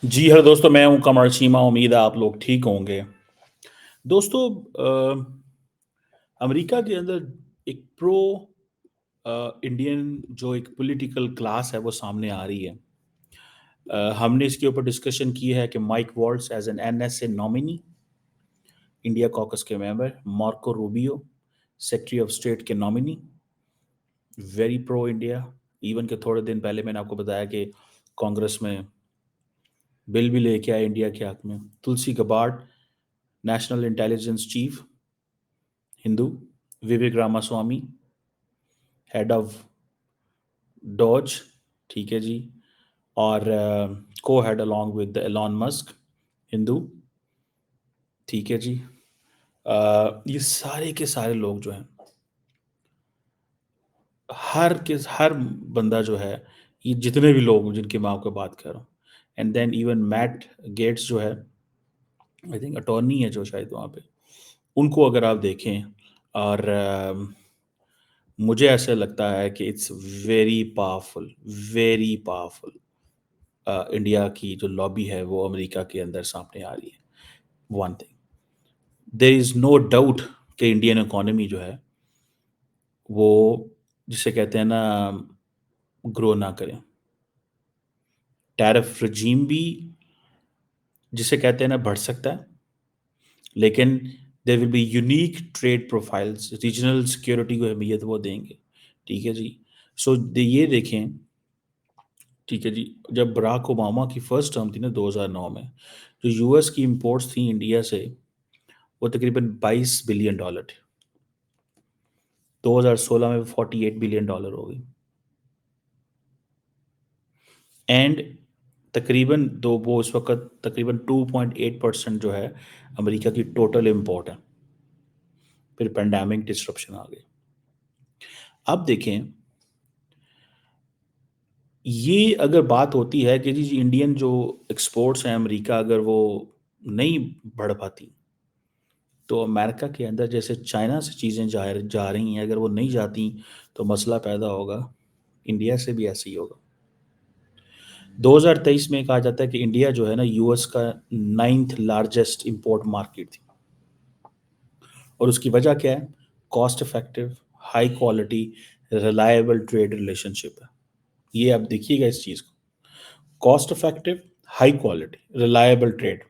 जी hello दोस्तों, मैं हूं कमर चीमा। उम्मीद है आप लोग ठीक होंगे। दोस्तों, अमेरिका के अंदर एक प्रो इंडियन जो एक पॉलिटिकल क्लास है वो सामने आ रही है। हमने इसके ऊपर डिस्कशन की है कि Mike Waltz as an NSA nominee, India caucus के member, Marco Rubio secretary of state के nominee, very pro India. Even के थोड़े दिन पहले मैंने आपको बताया कि कांग्रेस में बिल भी लेके आए इंडिया के हक में। Tulsi Gabbard, national intelligence chief, Hindu. Vivek Ramaswamy, head of DOGE, ठीक है जी। और co head along with Elon Musk, Hindu, ठीक है जी। ये सारे के सारे लोग जो हैं, हर बंदा जो है, ये जितने भी लोग जिनकी मैं आपको बात कर रहा हूँ, and then even Matt Gaetz जो है, आई थिंक अटॉर्नी है जो शायद वहाँ पे, उनको अगर आप देखें, और मुझे ऐसा लगता है कि it's very powerful, very powerful. India की जो लॉबी है वो अमेरिका के अंदर सामने आ रही है। One thing, there is no doubt कि इंडियन इकोनॉमी जो है वो, जिसे कहते हैं ना, ग्रो ना करें। टैरिफ रजीम भी, जिसे कहते हैं ना, बढ़ सकता है, लेकिन there will be unique trade profiles, regional security को अहमियत वो देंगे, ठीक है जी। सो ये देखें, ठीक है जी, जब बराक ओबामा की फर्स्ट टर्म थी ना 2009 में, जो यूएस की इंपोर्ट्स थी इंडिया से, वो तकरीबन $22 बिलियन थे। 2016 में $48 बिलियन हो गई। एंड तकरीबन दो वो इस वक्त तकरीबन 2.8% जो है अमेरिका की टोटल इंपोर्ट है। फिर पेंडेमिक डिस्ट्रप्शन आ गई। अब देखें, ये अगर बात होती है कि जी इंडियन जो एक्सपोर्ट्स हैं अमेरिका, अगर वो नहीं बढ़ पाती, तो अमेरिका के अंदर जैसे चाइना से चीज़ें जा रही हैं, अगर वो नहीं जाती तो मसला पैदा होगा। इंडिया से भी ऐसे ही होगा। 2023 में कहा जाता है कि इंडिया जो है ना, यूएस का 9th लार्जेस्ट इंपोर्ट मार्केट थी। और उसकी वजह क्या है? Cost effective, high quality, reliable trade relationship है। ये आप देखिएगा इस चीज़ को, cost effective, high quality, reliable trade,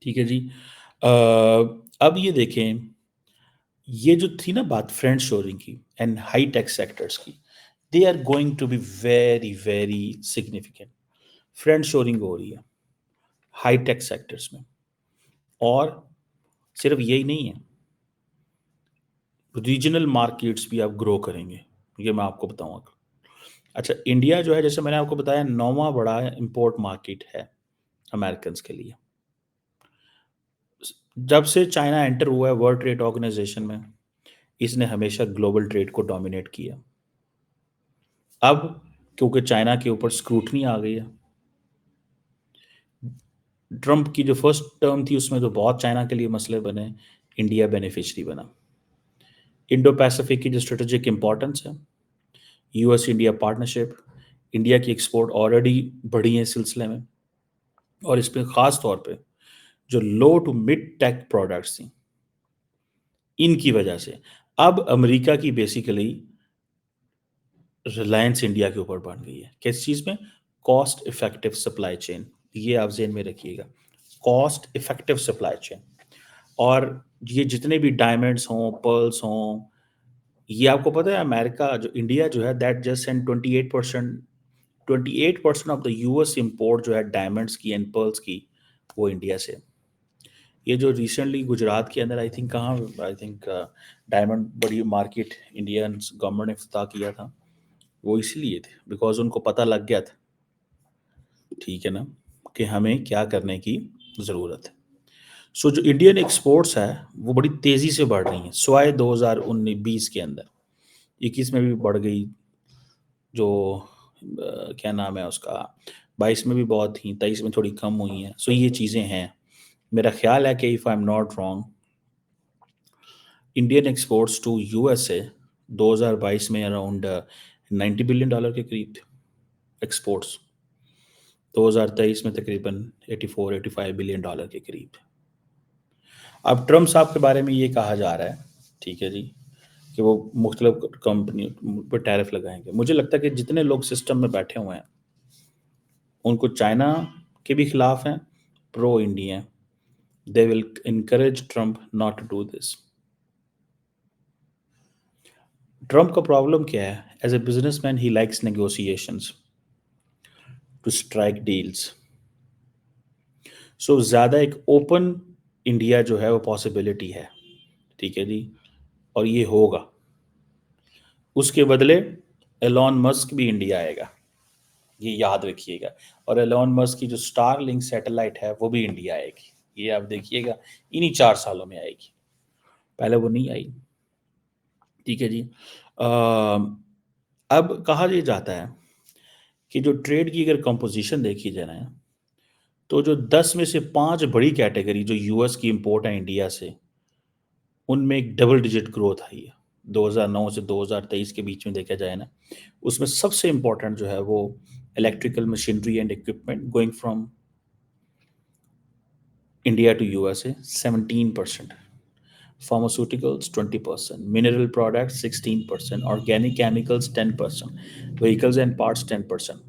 ठीक है जी। अब ये देखें, ये जो थी ना बात फ्रेंड शोरिंग की एंड हाई टेक सेक्टर्स की, they are going to be very very significant. Friend shoring हो रही है हाई टेक सेक्टर्स में। और सिर्फ यही नहीं है, रीजनल मार्केट्स भी आप ग्रो करेंगे, ये मैं आपको बताऊंगा। अच्छा, इंडिया जो है, जैसे मैंने आपको बताया, 9वां बड़ा इंपोर्ट मार्केट है अमेरिकन के लिए। जब से चाइना एंटर हुआ है वर्ल्ड ट्रेड ऑर्गेनाइजेशन में, इसने हमेशा ग्लोबल ट्रेड को डोमिनेट किया। अब क्योंकि चाइना के ऊपर स्क्रूटनी आ गई है, ट्रंप की जो फर्स्ट टर्म थी उसमें तो बहुत चाइना के लिए मसले बने, इंडिया बेनिफिशरी बना। इंडो पैसिफिक की जो स्ट्रेटेजिक इंपॉर्टेंस है, यूएस इंडिया पार्टनरशिप, इंडिया की एक्सपोर्ट ऑलरेडी बढ़ी है इस सिलसिले में। और इस पर ख़ास तौर पे जो लो टू मिड टेक प्रोडक्ट्स थी, इनकी वजह से अब अमेरिका की बेसिकली रिलायंस इंडिया के ऊपर बन गई है। किस चीज़ में? Cost effective supply chain. ये आप जेन में रखिएगा, कॉस्ट इफेक्टिव सप्लाई चेन। और ये जितने भी डायमंड्स हों, पर्ल्स हों, ये आपको पता है अमेरिका जो इंडिया जो है, that just send 28% of the US import जो है डायमंड्स की एंड पर्ल्स की, वो इंडिया से। ये जो रिसेंटली गुजरात के अंदर, आई थिंक कहाँ, आई थिंक डायमंड बड़ी मार्केट इंडियन गवर्नमेंट ने इफ्तिताह किया था, वो इसीलिए थे बिकॉज उनको पता लग गया था, ठीक है ना, कि हमें क्या करने की ज़रूरत है। सो जो इंडियन एक्सपोर्ट्स है वो बड़ी तेज़ी से बढ़ रही हैं, स्वाय 2019-20 के अंदर। 21 में भी बढ़ गई, जो क्या नाम है उसका, 22 में भी बहुत थी, 23 में थोड़ी कम हुई हैं। सो ये चीज़ें हैं। मेरा ख्याल है कि if I am not wrong, Indian exports to USA 2022 में अराउंड $90 बिलियन के करीब थे एक्सपोर्ट्स। 2023 में तकरीबन 84-85 बिलियन डॉलर के करीब। अब ट्रम्प साहब के बारे में ये कहा जा रहा है, ठीक है जी, कि वो मुख्तलिफ कंपनी पर टैरिफ लगाएंगे। मुझे लगता है कि जितने लोग सिस्टम में बैठे हुए हैं उनको चाइना के भी खिलाफ हैं, pro India, they will encourage Trump not to do this. Trump का प्रॉब्लम क्या है? As a businessman he likes negotiations to strike deals. So ज़्यादा एक ओपन इंडिया जो है वो पॉसिबिलिटी है, ठीक है जी, और ये होगा। उसके बदले एलॉन मस्क भी इंडिया आएगा, ये याद रखिएगा। और एलॉन मस्क की जो स्टार लिंक सैटेलाइट है वो भी इंडिया आएगी, ये आप देखिएगा, इन्हीं 4 सालों में आएगी, पहले वो नहीं आई, ठीक है जी। अब कहा यह जाता है कि जो ट्रेड की अगर कंपोजिशन देखी जाए ना, तो जो 10 में से 5 बड़ी कैटेगरी जो यूएस की इंपोर्ट है इंडिया से, उनमें एक डबल डिजिट ग्रोथ आई है 2009 से 2023 के बीच में देखा जाए ना। उसमें सबसे इंपॉर्टेंट जो है वो electrical machinery and equipment going from India to USA 17%, pharmaceuticals 20%, mineral products 16%, organic chemicals 10%, vehicles and parts 10%।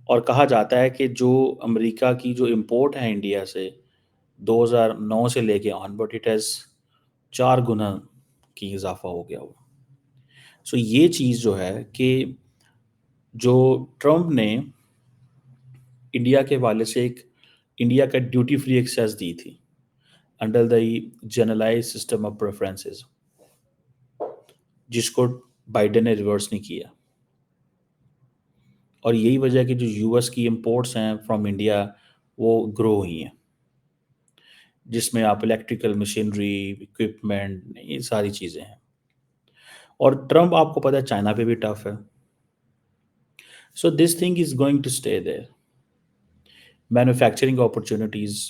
और कहा जाता है कि जो अमेरिका की जो इंपोर्ट है इंडिया से 2009 से लेके ऑन, बट इट हैज़ 4 गुना की इजाफा हो गया हुआ। सो ये चीज़ जो है कि जो ट्रम्प ने इंडिया के वाले से एक इंडिया का ड्यूटी फ्री एक्सेस दी थी under the generalise system of preferences, जिसको बाइडेन ने रिवर्स नहीं किया। और यही वजह है कि जो यूएस की इंपोर्ट्स हैं फ्रॉम इंडिया वो ग्रो हुई हैं, जिसमें आप इलेक्ट्रिकल मशीनरी, इक्विपमेंट, ये सारी चीज़ें हैं। और ट्रम्प आपको पता है चाइना पे भी टफ है। So this thing is going to stay there. Manufacturing opportunities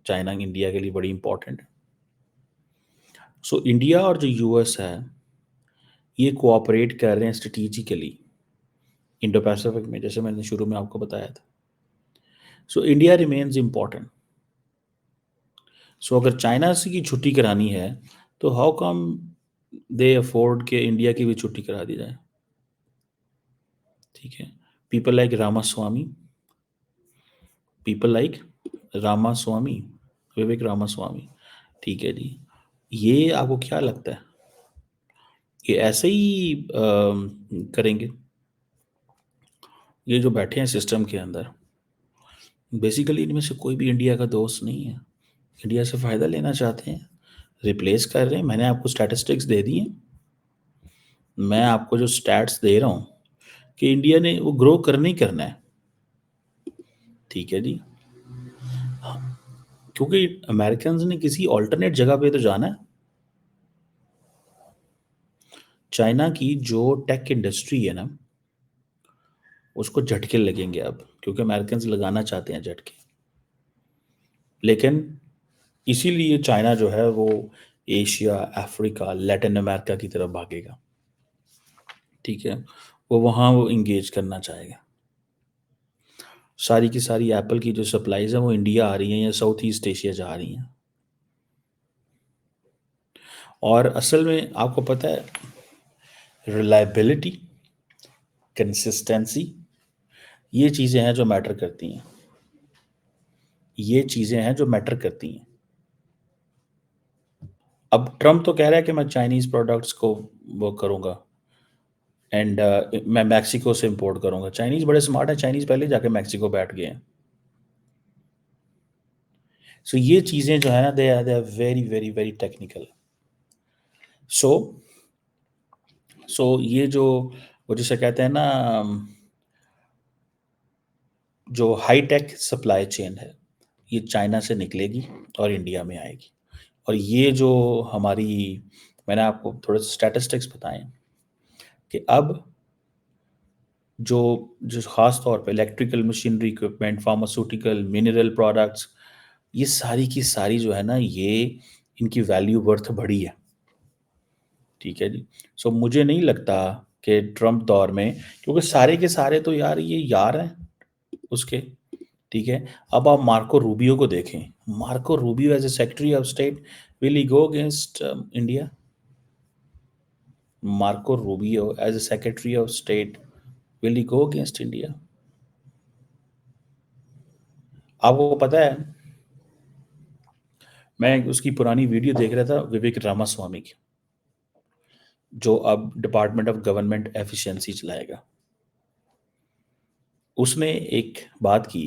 China India के लिए बड़ी इंपॉर्टेंट है। सो इंडिया और जो यूएस है ये कोऑपरेट कर रहे हैं स्ट्रेटिजिकली इंडो पैसिफिक में, जैसे मैंने शुरू में आपको बताया था। So India remains important. So अगर चाइना से की छुट्टी करानी है तो हाउ कम दे अफोर्ड के इंडिया की भी छुट्टी करा दी जाए, ठीक है। People like Ramaswamy, people like Ramaswamy, Vivek Ramaswamy, ठीक है जी। ये आपको क्या लगता है ये ऐसे ही करेंगे? ये जो बैठे हैं सिस्टम के अंदर, बेसिकली इनमें से कोई भी इंडिया का दोस्त नहीं है, इंडिया से फ़ायदा लेना चाहते हैं, रिप्लेस कर रहे हैं। मैंने आपको स्टैटिस्टिक्स दे दी हैं, मैं आपको जो स्टैट्स दे रहा हूँ कि इंडिया ने वो ग्रो करना ही करना है, ठीक है जी। क्योंकि अमेरिकन ने किसी ऑल्टरनेट जगह पे तो जाना है। चाइना की जो टेक इंडस्ट्री है ना, उसको झटके लगेंगे अब, क्योंकि अमेरिकन लगाना चाहते हैं झटके। लेकिन इसीलिए चाइना जो है वो एशिया, अफ्रीका, लैटिन अमेरिका की तरफ भागेगा, ठीक है। वो वहाँ वो इंगेज करना चाहेगा। सारी की सारी एप्पल की जो सप्लाईज है वो इंडिया आ रही हैं या साउथ ईस्ट एशिया जा रही हैं। और असल में आपको पता है रिलायबिलिटी, कंसिस्टेंसी, ये चीज़ें हैं जो मैटर करती हैं, ये चीज़ें हैं जो मैटर करती हैं। अब ट्रम्प तो कह रहा है कि मैं चाइनीज़ प्रोडक्ट्स को वो करूँगा एंड मैं मैक्सिको से इंपोर्ट करूँगा। चाइनीज़ बड़े स्मार्ट हैं, चाइनीज़ पहले जाके मैक्सिको बैठ गए हैं। सो ये चीज़ें जो है ना they are very very very technical. So ये जो वो जिसे कहते हैं ना जो हाई टेक सप्लाई चेन है, ये चाइना से निकलेगी और इंडिया में आएगी। और ये जो हमारी, मैंने आपको थोड़े स्टैटिस्टिक्स बताएं कि अब जो जो ख़ास तौर पे electrical machinery, equipment, pharmaceutical, mineral products, ये सारी की सारी जो है ना ये इनकी वैल्यू वर्थ बढ़ी है, ठीक है जी। सो मुझे नहीं लगता कि ट्रम्प दौर में, क्योंकि सारे के सारे तो यार ये यार हैं, उसके, ठीक है। अब आप मार्को रूबियो को देखें, Marco Rubio as a secretary of state, will he go against India? Marco Rubio as a secretary of state, will he go against India? आपको पता है, मैं उसकी पुरानी वीडियो देख रहा था विवेक रामास्वामी की, जो अब डिपार्टमेंट ऑफ गवर्नमेंट एफिशिएंसी चलाएगा। उसने एक बात की,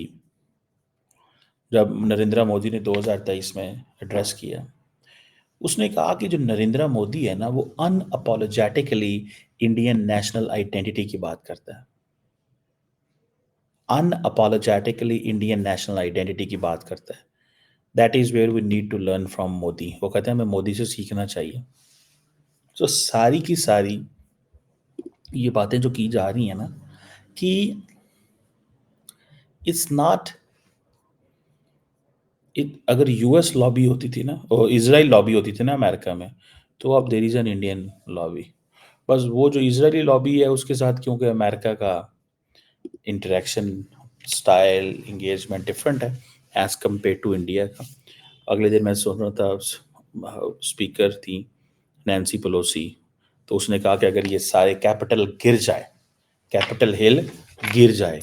जब नरेंद्र मोदी ने 2023 में एड्रेस किया, उसने कहा कि जो नरेंद्र मोदी है ना, वो अनअपोलोजेटिकली इंडियन नेशनल आइडेंटिटी की बात करता है। अनअपोलोजेटिकली इंडियन नेशनल आइडेंटिटी की बात करता है। That is where we need to learn from Modi. वो कहते हैं हमें मोदी से सीखना चाहिए। तो सारी की सारी ये बातें जो की जा रही हैं ना, कि इट्स नॉट, अगर यूएस लॉबी होती थी ना, और इजराइल लॉबी होती थी ना अमेरिका में, तो अब there is an Indian lobby. बस वो जो इजरायली लॉबी है उसके साथ, क्योंकि अमेरिका का इंटरेक्शन स्टाइल इंगेजमेंट डिफरेंट है एज कम्पेयर टू इंडिया का। अगले दिन मैं सुन रहा था, स्पीकर थी नैन्सी पेलोसी, तो उसने कहा कि अगर ये सारे कैपिटल गिर जाए, कैपिटल हिल गिर जाए,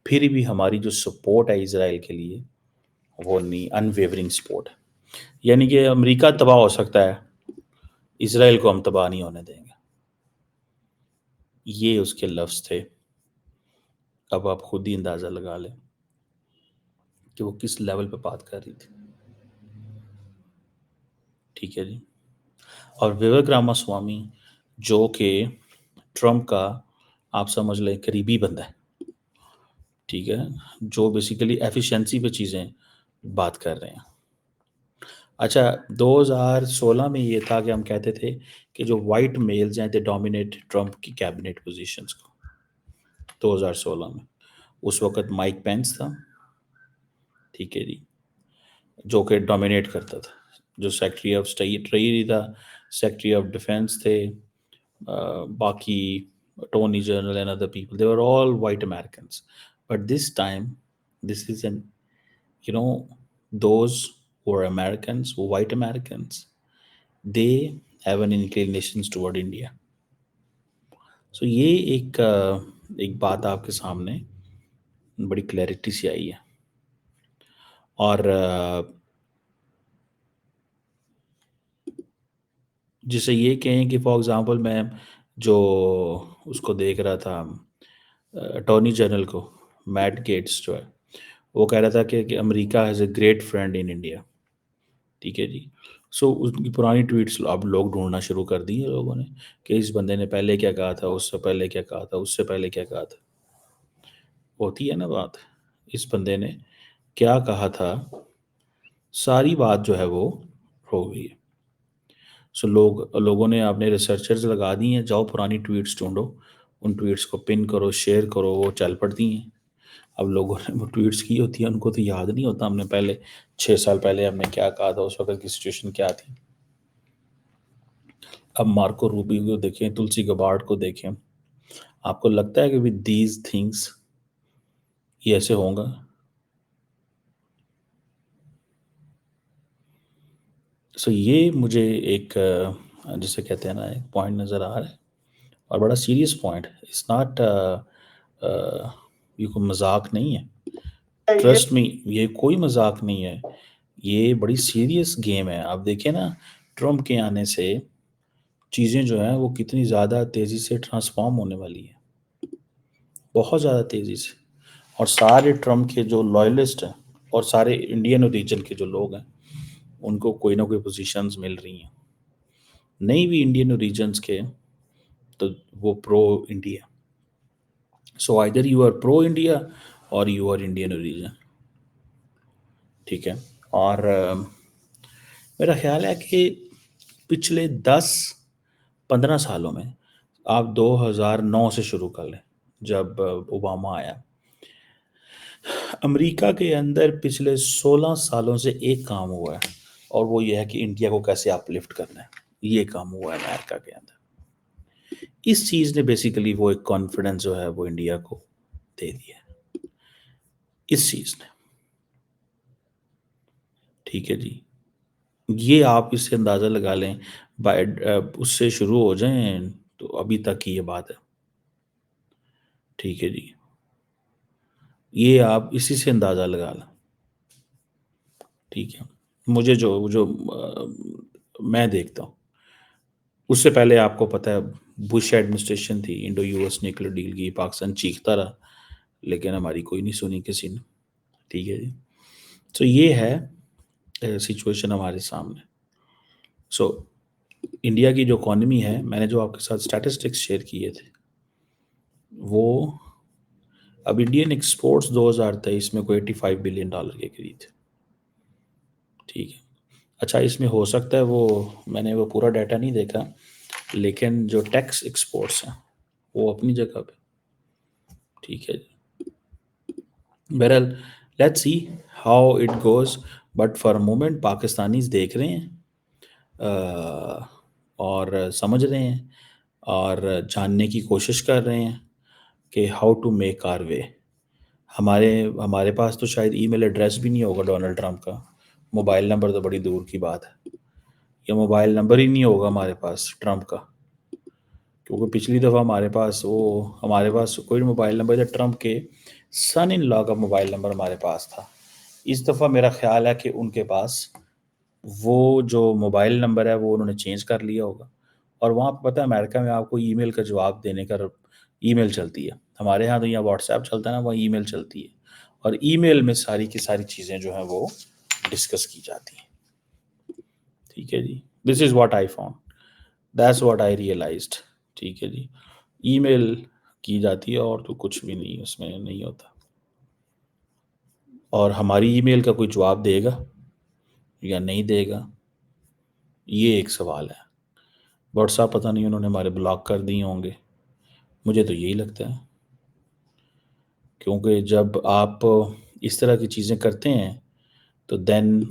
फिर भी हमारी जो सपोर्ट है इसराइल के लिए, वो नहीं, अनवेवरिंग सपोर्ट। यानी कि अमेरिका तबाह हो सकता है, इसराइल को हम तबाह नहीं होने देंगे। ये उसके लफ्ज़ थे। अब आप खुद ही अंदाज़ा लगा लें कि वो किस लेवल पे बात कर रही थी, ठीक है जी। और विवेक रामास्वामी, जो कि ट्रम्प का, आप समझ लें, करीबी बंदा है, ठीक है, जो बेसिकली एफिशिएंसी पे चीज़ें बात कर रहे हैं। अच्छा, 2016 में ये था कि हम कहते थे कि जो वाइट मेल्स हैं दे डोमिनेट ट्रम्प की कैबिनेट पोजीशंस को। 2016 में उस वक्त माइक पेंस था, ठीक है जी, जो कि डोमिनेट करता था, जो सेक्रेटरी ऑफ स्टेट रही था, सेक्रेटरी ऑफ डिफेंस थे, बाकी Tony general and other people, they were all white Americans. But this time, this is an, you know, those who are Americans, who white Americans, they have an inclinations toward India. So ये एक बात आपके सामने बड़ी clarity से आई है। और जिसे ये कहें कि फॉर एग्जांपल मैं जो उसको देख रहा था, अटॉर्नी जनरल को, मैट गेट्स जो है, वो कह रहा था कि America has a great friend in India, ठीक है जी। सो उसकी पुरानी ट्वीट्स अब लोग ढूंढना शुरू कर दिए लोगों ने, कि इस बंदे ने पहले क्या कहा था, उससे पहले क्या कहा था, उससे पहले क्या कहा था। होती है ना बात, इस बंदे ने क्या कहा था, सारी बात जो है वो हो गई है। सो लोगों ने, अपने रिसर्चर्स लगा दी हैं, जाओ पुरानी ट्वीट्स ढूंढो, उन ट्वीट्स को पिन करो, शेयर करो, वो चल पड़ती हैं। अब लोगों ने वो ट्वीट्स की होती है, उनको तो याद नहीं होता हमने पहले 6 साल पहले हमने क्या कहा था, उस वक्त की सिचुएशन क्या थी। अब मार्को रूबियो को देखें, तुलसी गबार्ड को देखें, आपको लगता है कि विद दीज थिंग्स ये ऐसे होगा? सो ये मुझे एक, जिसे कहते हैं ना, एक पॉइंट नज़र आ रहा है, और बड़ा सीरियस पॉइंट। इट्स नॉट, ये कोई मजाक नहीं है, ट्रस्ट मी, ये कोई मजाक नहीं है, ये बड़ी सीरियस गेम है। आप देखें ना, ट्रम्प के आने से चीज़ें जो हैं वो कितनी ज़्यादा तेज़ी से ट्रांसफॉर्म होने वाली है, बहुत ज़्यादा तेज़ी से। और सारे ट्रम्प के जो लॉयलिस्ट हैं, और सारे इंडियन ओरिजिन के जो लोग हैं, उनको कोई ना कोई पोजीशंस मिल रही हैं। नहीं भी इंडियन ओरिजिन्स के, तो वो pro India. So either you are pro India और यू आर इंडियन ओरिजिन, ठीक है। और मेरा ख्याल है कि पिछले 10-15 सालों में, आप 2009 से शुरू कर लें, जब ओबामा आया, अमेरिका के अंदर पिछले 16 सालों से एक काम हुआ है, और वो ये है कि इंडिया को कैसे अपलिफ्ट करना है। ये काम हुआ है अमेरिका के अंदर। इस चीज़ ने बेसिकली वो एक कॉन्फिडेंस जो है वो इंडिया को दे दिया। इस चीज़ ने। ठीक है जी। ये आप इससे अंदाज़ा लगा लें, उससे शुरू हो जाएँ तो अभी तक की ये बात है। ठीक है जी। ये आप इसी से अंदाज़ा लगा लें। ठीक है। मुझे जो जो मैं देखता हूँ, उससे पहले आपको पता है बुश एडमिनिस्ट्रेशन थी, इंडो यूएस न्यूक्लियर डील की, पाकिस्तान चीखता रहा, लेकिन हमारी कोई नहीं सुनी किसी ने। ठीक है जी। तो ये है सिचुएशन हमारे सामने। सो इंडिया की जो इकोनॉमी है, मैंने जो आपके साथ स्टैटिस्टिक्स शेयर किए थे, वो अब इंडियन एक्सपोर्ट्स 2023 में कोई $85 बिलियन के करीब थे। ठीक है। अच्छा, इसमें हो सकता है मैंने वो पूरा डाटा नहीं देखा, लेकिन जो टैक्स एक्सपोर्ट्स हैं वो अपनी जगह पे। ठीक है। बहरहाल, let's see how it goes, but for moment Pakistanis देख रहे हैं, और समझ रहे हैं और जानने की कोशिश कर रहे हैं कि हाउ टू मेक आर वे। हमारे हमारे पास तो शायद ईमेल एड्रेस भी नहीं होगा डोनाल्ड ट्रंप का, मोबाइल नंबर तो बड़ी दूर की बात है। या मोबाइल नंबर ही नहीं होगा हमारे पास ट्रंप का, क्योंकि पिछली दफ़ा हमारे पास कोई मोबाइल नंबर था, ट्रंप के सन इन लॉ का मोबाइल नंबर हमारे पास था। इस दफ़ा मेरा ख्याल है कि उनके पास वो जो मोबाइल नंबर है वो उन्होंने चेंज कर लिया होगा। और वहाँ पे पता है अमेरिका में आपको ईमेल का जवाब देने का ईमेल चलती है। हमारे यहाँ तो यहाँ व्हाट्सएप चलता है ना, वहाँ ईमेल चलती है। और ईमेल में सारी की सारी चीज़ें जो हैं वो डिस्कस की जाती हैं। ठीक है जी। This is what I found, that's what I realised. ठीक है जी। ईमेल की जाती है और तो कुछ भी नहीं उसमें नहीं होता। और हमारी ईमेल का कोई जवाब देगा या नहीं देगा, ये एक सवाल है। व्हाट्सएप पता नहीं उन्होंने हमारे ब्लॉक कर दिए होंगे, मुझे तो यही लगता है। क्योंकि जब आप इस तरह की चीज़ें करते हैं तो देन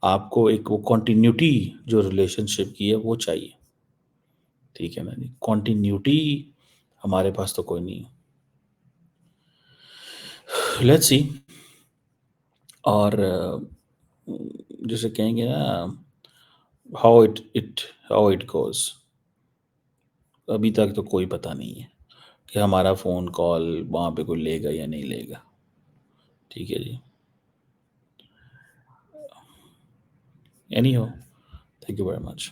आपको एक वो कॉन्टिन्यूटी जो रिलेशनशिप की है वो चाहिए। ठीक है ना जी। कॉन्टिन्यूटी हमारे पास तो कोई नहीं है। Let's see. और जैसे कहेंगे ना, हाउ इट गोज, अभी तक तो कोई पता नहीं है कि हमारा फ़ोन कॉल वहाँ पे कोई लेगा या नहीं लेगा। ठीक है जी। एनी हो, थैंक यू वेरी मच।